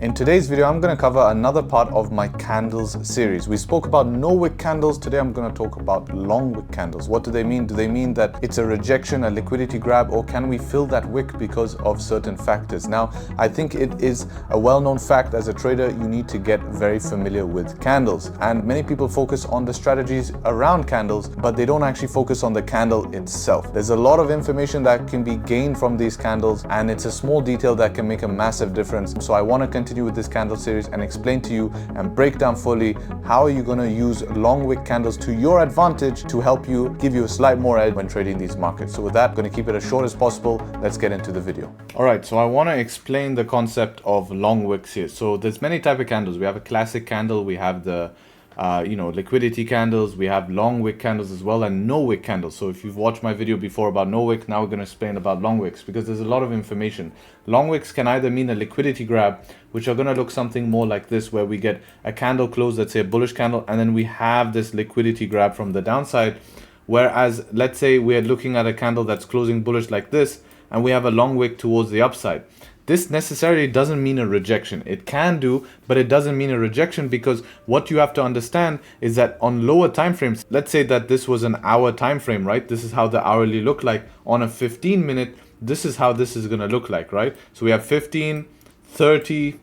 In today's video, I'm going to cover another part of my candles series. We spoke about no-wick candles. Today, I'm going to talk about long-wick candles. What do they mean? Do they mean that it's a rejection, a liquidity grab, or can we fill that wick because of certain factors? Now, I think it is a well-known fact as a trader, you need to get very familiar with candles. And many people focus on the strategies around candles, but they don't actually focus on the candle itself. There's a lot of information that can be gained from these candles, and it's a small detail that can make a massive difference. So I want to continue with this candle series and explain to you and break down fully how are you going to use long wick candles to your advantage to help you, give you a slight more edge when trading these markets. So with that, I'm going to keep it as short as possible. Let's get into the video. All right, so I want to explain the concept of long wicks here. So there's many types of candles. We have a classic candle, we have the liquidity candles, we have long wick candles as well, and no wick candles. So if you've watched my video before about no wick, now we're going to explain about long wicks because there's a lot of information. Long wicks can either mean a liquidity grab, which are going to look something more like this, where we get a candle close, let's say a bullish candle, and then we have this liquidity grab from the downside. Whereas let's say we're looking at a candle that's closing bullish like this, and we have a long wick towards the upside. This necessarily doesn't mean a rejection. It can do, but it doesn't mean a rejection, because what you have to understand is that on lower time frames, let's say that this was an hour time frame, right? This is how the hourly look like. On a 15-minute, this is how this is going to look like, right? So we have 15, 30,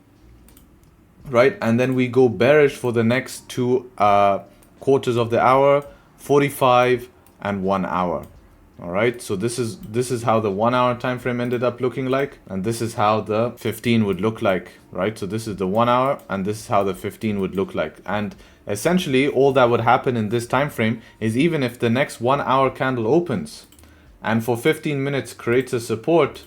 right? And then we go bearish for the next two quarters of the hour, 45 and 1 hour. All right, so this is how the 1 hour time frame ended up looking like, and this is how the 15 would look like, right? So this is the 1 hour, and this is how the 15 would look like. And essentially all that would happen in this time frame is, even if the next 1 hour candle opens and for 15 minutes creates a support,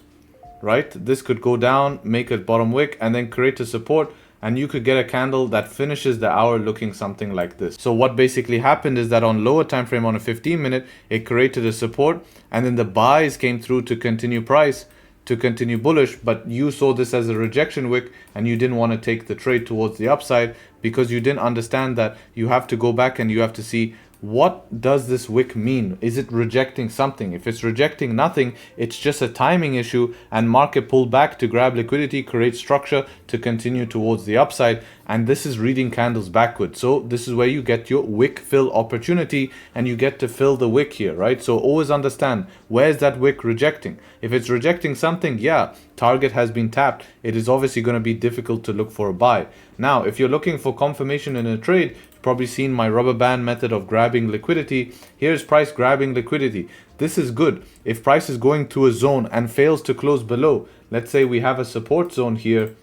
right? This could go down, make a bottom wick, and then create a support, and you could get a candle that finishes the hour looking something like this. So what basically happened is that on lower time frame, on a 15-minute, it created a support, and then the buys came through to continue price, to continue bullish, but you saw this as a rejection wick and you didn't want to take the trade towards the upside because you didn't understand that you have to go back and you have to see, what does this wick mean? Is it rejecting something? If it's rejecting nothing, it's just a timing issue, and market pull back to grab liquidity, create structure to continue towards the upside. And this is reading candles backwards. So this is where you get your wick fill opportunity, and you get to fill the wick here, right? So always understand, where is that wick rejecting? If it's rejecting something, yeah, target has been tapped. It is obviously going to be difficult to look for a buy. Now, if you're looking for confirmation in a trade, probably seen my rubber band method of grabbing liquidity. Here's price grabbing liquidity. This is good. If price is going to a zone and fails to close below, let's say we have a support zone here,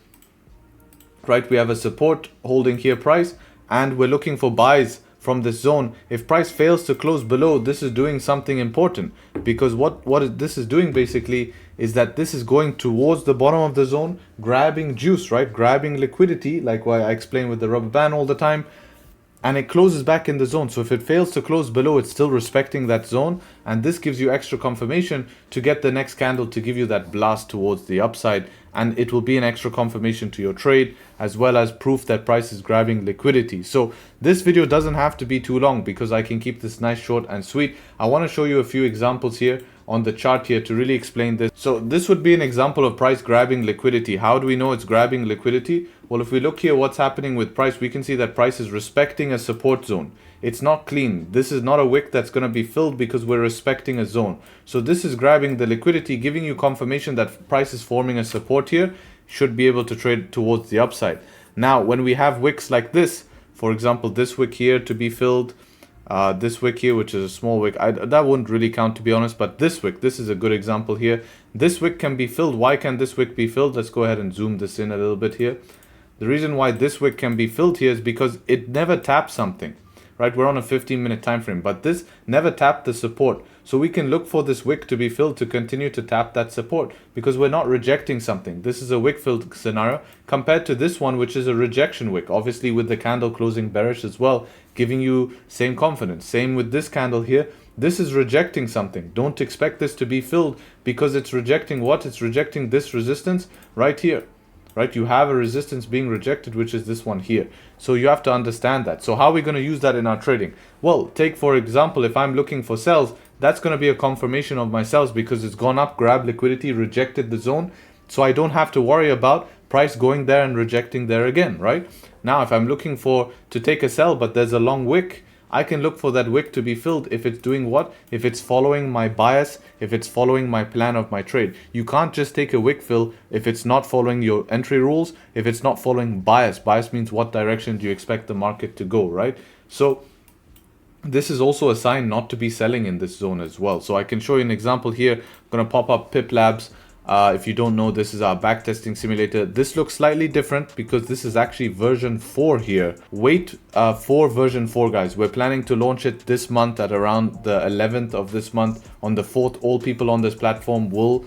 right? We have a support holding here price, and we're looking for buys from this zone. If price fails to close below, this is doing something important, because what this is doing basically is that this is going towards the bottom of the zone, grabbing juice, right? Grabbing liquidity, like what I explain with the rubber band all the time. And it closes back in the zone. So if it fails to close below, it's still respecting that zone, and this gives you extra confirmation to get the next candle to give you that blast towards the upside, and it will be an extra confirmation to your trade, as well as proof that price is grabbing liquidity. So this video doesn't have to be too long because I can keep this nice, short and sweet. I want to show you a few examples here on the chart here to really explain this. So this would be an example of price grabbing liquidity. How do we know it's grabbing liquidity? Well, if we look here what's happening with price, we can see that price is respecting a support zone. It's not clean. This is not a wick that's going to be filled because we're respecting a zone. So this is grabbing the liquidity, giving you confirmation that price is forming a support here, should be able to trade towards the upside. Now, when we have wicks like this, for example, this wick here to be filled, this wick here, which is a small wick, that wouldn't really count to be honest, but this wick, this is a good example here. This wick can be filled. Why can this wick be filled? Let's go ahead and zoom this in a little bit here. The reason why this wick can be filled here is because it never tapped something, right? We're on a 15-minute time frame, but this never tapped the support. So we can look for this wick to be filled to continue to tap that support, because we're not rejecting something. This is a wick filled scenario compared to this one, which is a rejection wick, obviously with the candle closing bearish as well, giving you same confidence. Same with this candle here. This is rejecting something. Don't expect this to be filled because it's rejecting what? It's rejecting this resistance right here. Right, you have a resistance being rejected, which is this one here. So you have to understand that. So how are we going to use that in our trading? Well, take for example, if I'm looking for sells, that's going to be a confirmation of my sells because it's gone up, grabbed liquidity, rejected the zone. So I don't have to worry about price going there and rejecting there again, right? Now, if I'm looking to take a sell, but there's a long wick, I can look for that wick to be filled if it's doing what? If it's following my bias, if it's following my plan of my trade. You can't just take a wick fill if it's not following your entry rules, if it's not following bias. Bias means what direction do you expect the market to go, right? So this is also a sign not to be selling in this zone as well. So I can show you an example here. I'm going to pop up Pip Labs. If you don't know, this is our backtesting simulator. This looks slightly different because this is actually version 4 here. Wait for version 4, guys. We're planning to launch it this month at around the 11th of this month. On the 4th, all people on this platform will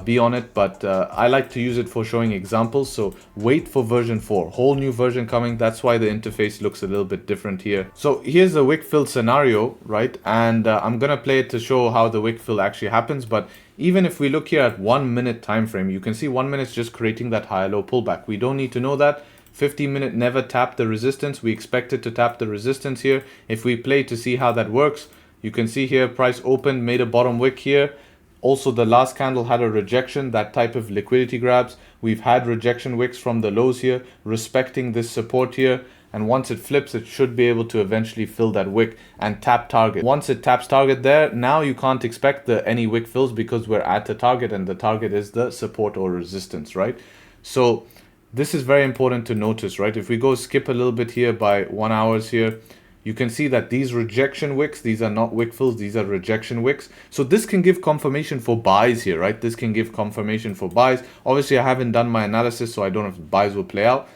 be on it, but I like to use it for showing examples. So wait for version 4, whole new version coming. That's why the interface looks a little bit different here. So here's a wick fill scenario, right? And I'm gonna play it to show how the wick fill actually happens. But even if we look here at 1 minute time frame, you can see 1 minute is just creating that high low pullback. We don't need to know that. 15-minute never tapped the resistance. We expect it to tap the resistance here. If we play to see how that works, you can see here price opened, made a bottom wick here. Also, the last candle had a rejection, that type of liquidity grabs. We've had rejection wicks from the lows here, respecting this support here. And once it flips, it should be able to eventually fill that wick and tap target. Once it taps target there, now you can't expect any wick fills because we're at the target, and the target is the support or resistance, right? So this is very important to notice, right? If we go skip a little bit here by 1 hour here, you can see that these rejection wicks, these are not wick fills, these are rejection wicks. So this can give confirmation for buys here, right? This can give confirmation for buys. Obviously, I haven't done my analysis, so I don't know if buys will play out.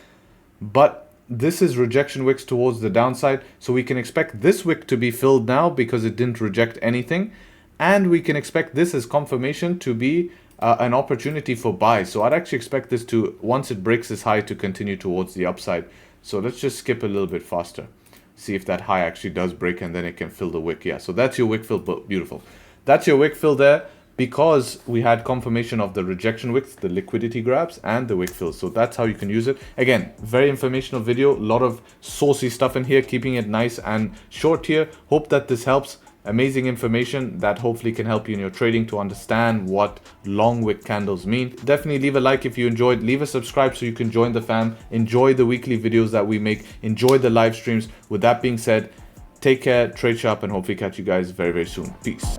But this is rejection wicks towards the downside. So we can expect this wick to be filled now because it didn't reject anything. And we can expect this as confirmation to be an opportunity for buys. So I'd actually expect this to, once it breaks this high, to continue towards the upside. So let's just skip a little bit faster. See if that high actually does break, and then it can fill the wick. Yeah, so that's your wick fill. Beautiful. That's your wick fill there, because we had confirmation of the rejection wicks, the liquidity grabs, and the wick fills. So that's how you can use it. Again, very informational video, a lot of saucy stuff in here, keeping it nice and short here. Hope that this helps. Amazing information that hopefully can help you in your trading to understand what long wick candles mean. Definitely leave a like if you enjoyed. Leave a subscribe so you can join the fam. Enjoy the weekly videos that we make. Enjoy the live streams. With that being said, take care, trade sharp, and hopefully catch you guys very, very soon. Peace.